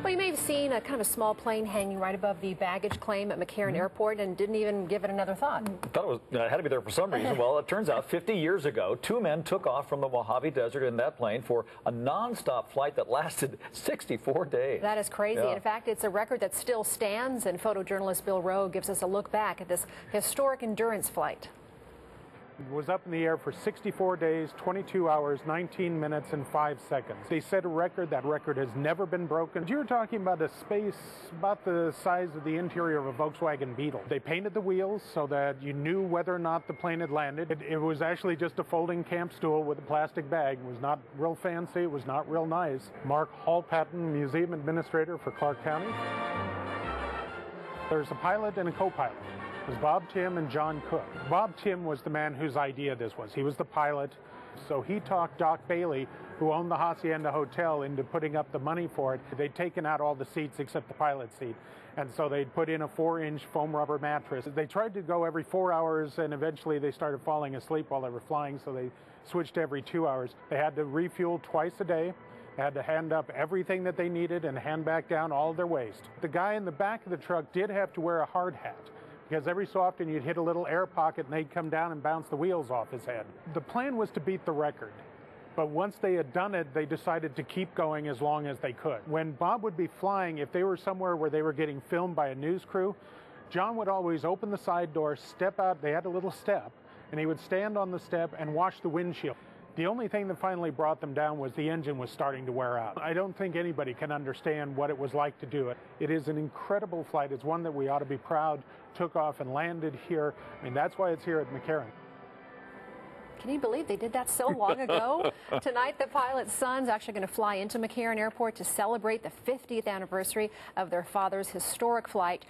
Well, you may have seen a kind of a small plane hanging right above the baggage claim at McCarran Airport and didn't even give it another thought. Thought it had to be there for some reason. Well, it turns out 50 years ago, two men took off from the Mojave Desert in that plane for a non-stop flight that lasted 64 days. That is crazy. Yeah. In fact, it's a record that still stands, and photojournalist Bill Rowe gives us a look back at this historic endurance flight. Was up in the air for 64 days, 22 hours, 19 minutes, and 5 seconds. They set a record. That record has never been broken. You're talking about a space about the size of the interior of a Volkswagen Beetle. They painted the wheels so that you knew whether or not the plane had landed. It was actually just a folding camp stool with a plastic bag. It was not real fancy. It was not real nice. Mark Hallpatton, museum administrator for Clark County. There's a pilot and a co-pilot. It was Bob Tim and John Cook. Bob Tim was the man whose idea this was. He was the pilot, so he talked Doc Bailey, who owned the Hacienda Hotel, into putting up the money for it. They'd taken out all the seats except the pilot seat, and so they'd put in a 4-inch foam rubber mattress. They tried to go every 4 hours, and eventually they started falling asleep while they were flying, so they switched to every 2 hours. They had to refuel twice a day. They had to hand up everything that they needed and hand back down all their waste. The guy in the back of the truck did have to wear a hard hat, because every so often you'd hit a little air pocket and they'd come down and bounce the wheels off his head. The plan was to beat the record, but once they had done it, they decided to keep going as long as they could. When Bob would be flying, if they were somewhere where they were getting filmed by a news crew, John would always open the side door, step out, they had a little step, and he would stand on the step and wash the windshield. The only thing that finally brought them down was the engine was starting to wear out. I don't think anybody can understand what it was like to do it. It is an incredible flight. It's one that we ought to be proud took off and landed here. I mean, that's why it's here at McCarran. Can you believe they did that so long ago? Tonight, the pilot's son's actually going to fly into McCarran Airport to celebrate the 50th anniversary of their father's historic flight.